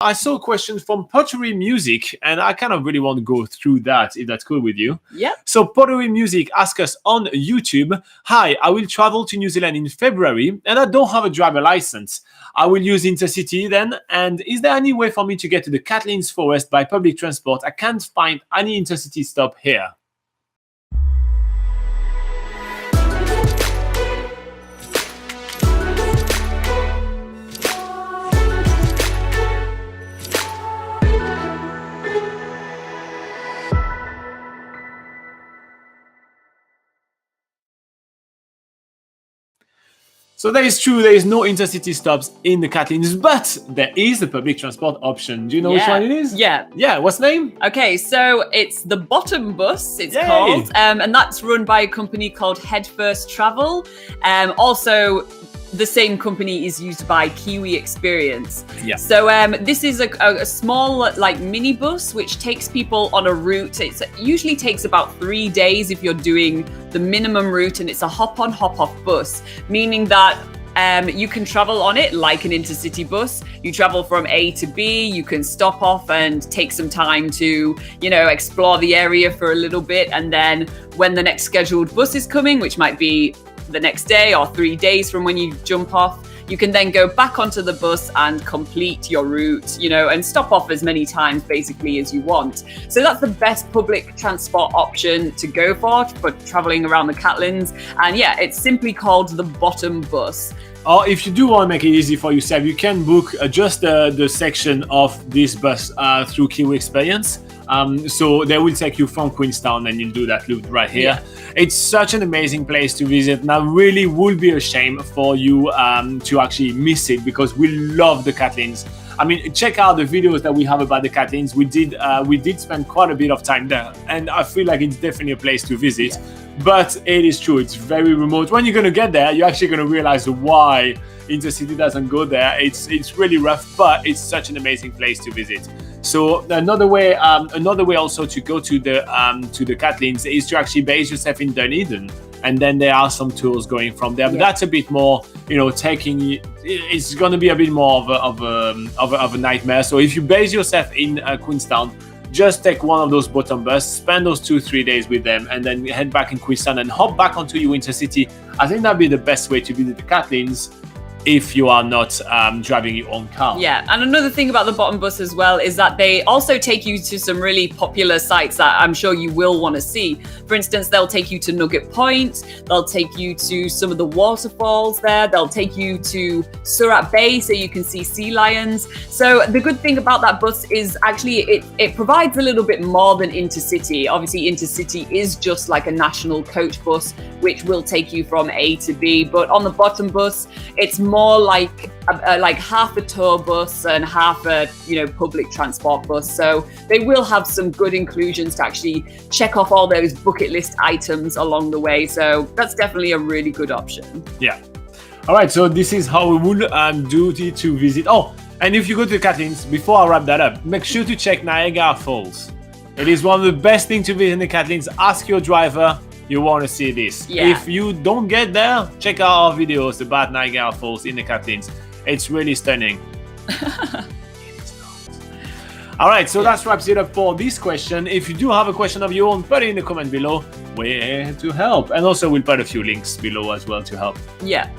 I saw a question from Pottery Music, and I kind of really want to go through that, if that's cool with you. Yeah. So Pottery Music asked us on YouTube, "Hi, I will travel to New Zealand in February, and I don't have a driver license. I will use InterCity then, and is there any way for me to get to the Catlins Forest by public transport? I can't find any InterCity stop here." So that is true, there is no InterCity stops in the Catlins, but there is a public transport option. Do you know which one it is? Yeah. Yeah, what's the name? Okay, so it's the Bottom Bus, it's Yay. called, and that's run by a company called Headfirst Travel. Also, the same company is used by Kiwi Experience. Yeah. So this is a small like minibus which takes people on a route. It usually takes about 3 days if you're doing the minimum route, and it's a hop-on, hop-off bus, meaning that you can travel on it like an intercity bus. You travel from A to B, you can stop off and take some time to, explore the area for a little bit. And then when the next scheduled bus is coming, which might be the next day or 3 days from when you jump off, you can then go back onto the bus and complete your route, and stop off as many times basically as you want. So that's the best public transport option to go for traveling around the Catlins. And yeah, it's simply called the Bottom Bus. Or if you do want to make it easy for yourself, you can book just the section of this bus through Kiwi Experience. So they will take you from Queenstown and you'll do that loop right here. Yeah. It's such an amazing place to visit, and I really would be a shame for you to actually miss it, because we love the Catlins. I mean, check out the videos that we have about the Catlins. We did spend quite a bit of time there, and I feel like it's definitely a place to visit. Yeah. But it is true, it's very remote. When you're going to get there, you're actually going to realize why InterCity doesn't go there. It's really rough, but it's such an amazing place to visit. So another way also to go to the Catlins is to actually base yourself in Dunedin, and then there are some tours going from there. But that's a bit more, it's going to be a bit more of a nightmare. So if you base yourself in Queenstown, just take one of those bottom bus, spend those 2-3 days with them, and then head back in Queenstown and hop back onto your InterCity. I think that'd be the best way to visit the Catlins if you are not driving your own car. Yeah, and another thing about the Bottom Bus as well is that they also take you to some really popular sites that I'm sure you will want to see. For instance, they'll take you to Nugget Point, they'll take you to some of the waterfalls there, they'll take you to Surat Bay so you can see sea lions. So the good thing about that bus is actually it provides a little bit more than InterCity. Obviously, InterCity is just like a national coach bus, which will take you from A to B, but on the Bottom Bus, it's more like half a tour bus and half a public transport bus. So they will have some good inclusions to actually check off all those bucket list items along the way. So that's definitely a really good option. Yeah. All right. So this is how we will do it to visit. Oh, and if you go to the Catlins, before I wrap that up, make sure to check Niagara Falls. It is one of the best things to visit in the Catlins. Ask your driver. You want to see this. Yeah. If you don't get there, check out our videos about Niagara Falls in the Catlins. It's really stunning. All right, so that wraps it up for this question. If you do have a question of your own, put it in the comment below. We're here to help. And also we'll put a few links below as well to help. Yeah.